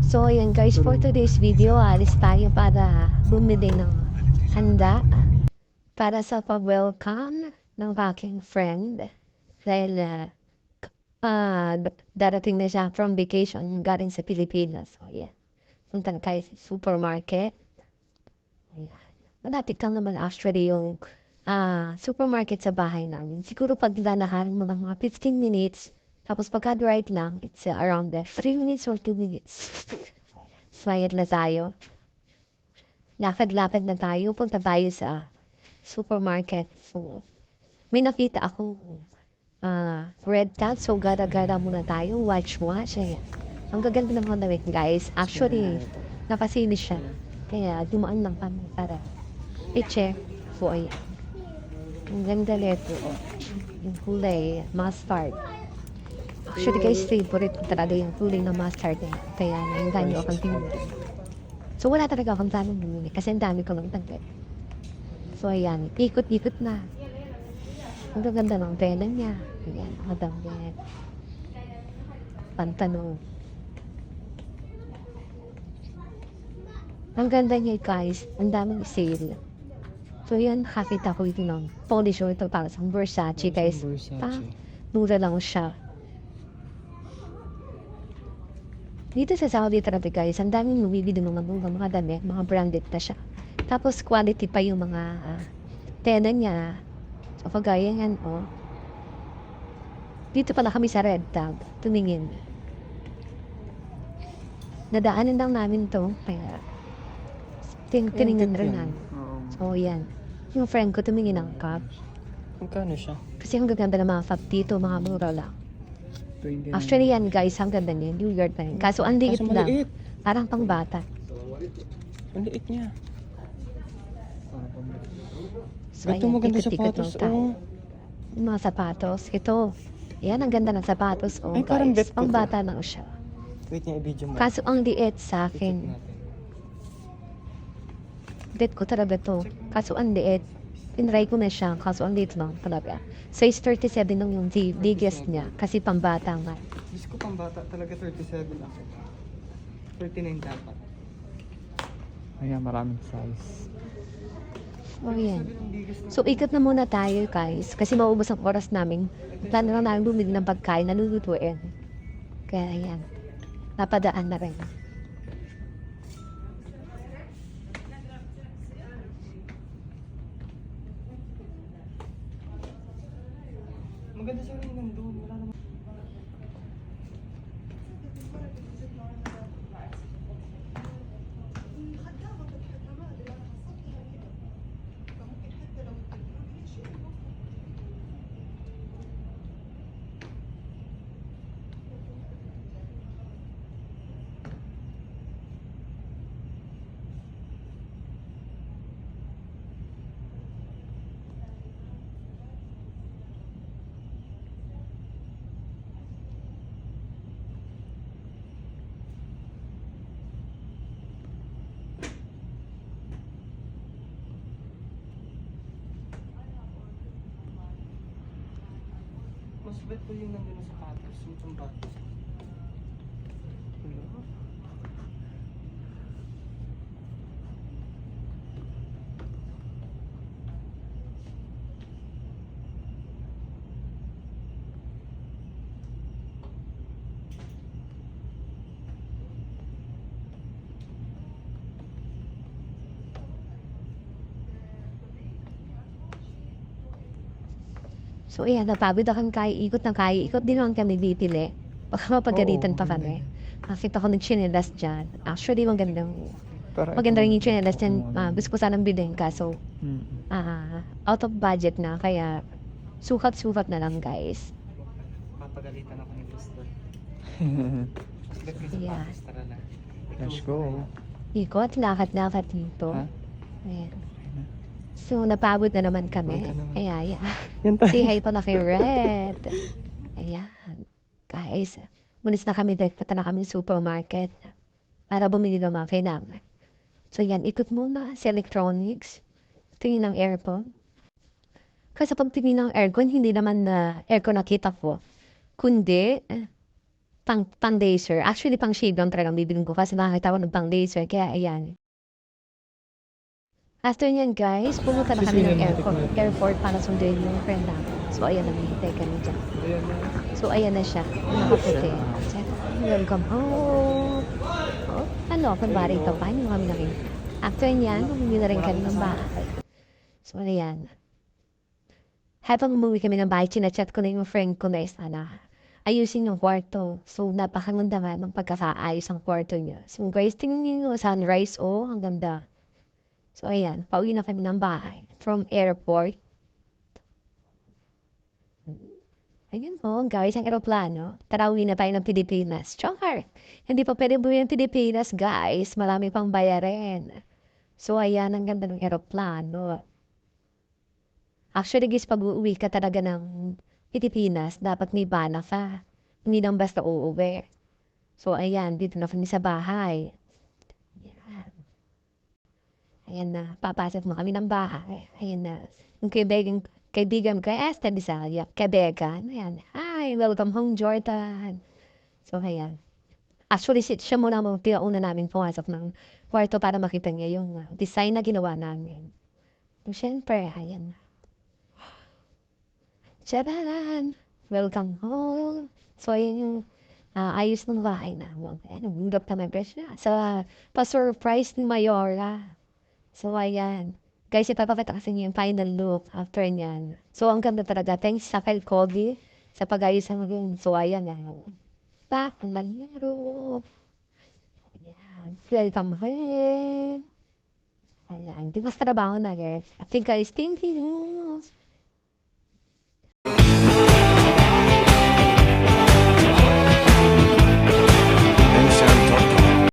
So, yun guys, for today's video, alis tayo para bumili ng handa para sa pag-welcome ng aking friend. Dahil darating na siya from vacation galing sa Pilipinas. So, yeah. Punta na tayo sa supermarket. Ayan. Malapit lang naman actually yung supermarket sa bahay namin. Siguro pag lanahan mo ng mga 15 minutes, tapos pagka-drive lang, it's around 3 minutes or 2 minutes. Smayad na tayo. Lakad-lakad na tayo. Punta tayo sa supermarket. So, may nakita akong red cat. So, gara-gara muna tayo. Watch. Ayan. Ang gaganda ng mga damit, guys. Actually, napasinis siya. Kaya, dumaan lang kami para i-check. So, ayan. Ang ganda nito. Yung kulay, mustard. Actually, guys, favorite ko talaga yung kulay ng mustard. Kaya, nainganyo akong pinili. So, wala talaga akong tanong bumili kasi ang dami ko lang tanggal. So, ayan. Ikot-ikot na. Ang ganda ng tela niya. Ayan, madamit. Pantalon. Ang ganda niya, guys. Ang daming sale. So, yan. Nakakita ko ito ng polisher. Ito para sa Versace, guys. Mura lang siya. Dito sa Saudi talaga, guys, ang daming bumibili ng mga damit, mga branded na siya. Tapos quality pa yung mga tela niya. So, kagaya yan, oh. Dito pala kami sa Red Tag. Tumingin. Nadaanan lang namin to. Kaya, tiningnan rin namin. So, yan. Yung friend ko tumingin ng cup. Magkano siya? Kasi ang gaganda ng mga cup dito, mga mura lang. Actually yan guys, ang ganda niya, New York na yun. Kaso ang liit lang. Parang pang bata. Ang liit niya. So Ito maganda sapatos. Oh. Yung mga sapatos. Ito. Yan, ang ganda ng sapatos. Oh, Ay, parang bet guys. ko Pang to. bata lang siya. Wait niya, i-video mo. Kaso ang liit sa akin. Bet ko talaga to. Kaso ang liit. Tinry ko na siya. Kaso ang liit lang talaga. Size 37 lang yung biggest niya. Kasi pambata nga. Diyos ko, pambata talaga 37 ako. 39 dapat. Ayan, maraming size. Oh, yan. So, ikot na muna tayo, guys. Kasi maubos ang oras namin. Plano lang namin bumili ng pagkain na lulutuin. Kaya, yan. Napadaan na rin. Maganda siya rin nandun. Wala naman. Mas bet ko yung nandun sa sapatos. Yung pambatos. So, ayan. Napagod akong ikot ng ikot din lang kami bibili. Baka mapagalitan pa kami. Nakita ko ng chinelas dyan. Actually, maganda rin yung chinelas dyan. Gusto ko sanang bilhin. Kaso, out of budget na. Kaya, sukat-sukat na lang, guys. Papagalitan ako ni Pastor. Mas bet ko sa Yeah. sapatos. Tara na. Let's go. Ikot, lakad-lakad dito. Ha? Ayan. So, napagod na naman kami. Wala naman. Ayan. Yan tayo. Say hi pa na kay Red. Ayan. Guys, mulis na kami dahil pata na kami sa supermarket para bumili ng mga kailangan. So, yan. Ikot muna sa electronics. Tingin ng aircon. Kasi pag tingin ng aircon, hindi naman na aircon nakita ko. Kundi, pang laser. Actually, pang shade lang talagang bibilin ko kasi nakakita ko ng pang laser. Kaya, ayan. After nyan, guys, pumunta na kami ng airport para sundin yung friend namin. So, ayan na, hihintay kami dyan. Ayan na. So, ayan na siya. Nakaputi. Welcome home. Oh, ano, kunwari ito pa, hindi kami namin. After nyan, umuwi na rin kami ng bahay. So, ayan. Habang umuwi kami ng bahay, chinachat ko na yung friend ko na sana ayusin yung kwarto. So, napakaganda nga ng pagkakaayos ang kwarto niya. So, guys, tingnan niyo yung sunrise. Oh, ang ganda. So, ayan. Pauwi na kami ng bahay. From airport. Ayun po, guys, ang aeroplano. Tara, uwi na tayo ng Pilipinas. Char! Hindi pa pwede buwi ng Pilipinas, guys. Marami pang bayarin. So, ayan, ang ganda ng aeroplano. Actually, guys, pag uuwi ka talaga ng Pilipinas, dapat may bana ka. Hindi lang basta uuwi. So, ayan, dito na kami sa bahay. Ayan. Ayan na, papasok na kami ng bahay. Ayan na. Yung kaibigan ko, Esther Disalia, kaibigan. Ayan. Hi, welcome home, Jordan. So, ayan. Actually, siya muna mo, pinauna namin pumasok ng kwarto para makita niya yung design na ginawa namin. So, syempre, ayan na. Charan! Welcome home. So, ayan yung ayos ng bahay na. Ayan, bulap naman pa siya. Sa pa-surprise ni Mayora. So, ayan. Guys, ipapakita kasi niyo yung final look after niyan. So, ang ganda talaga. Thanks sa kay Kobe sa pag-ayos ng room. So, ayan. Back on my room. Ayan. Welcome home. Ayan. Di ba sa trabaho na, guys? I think guys, thank you.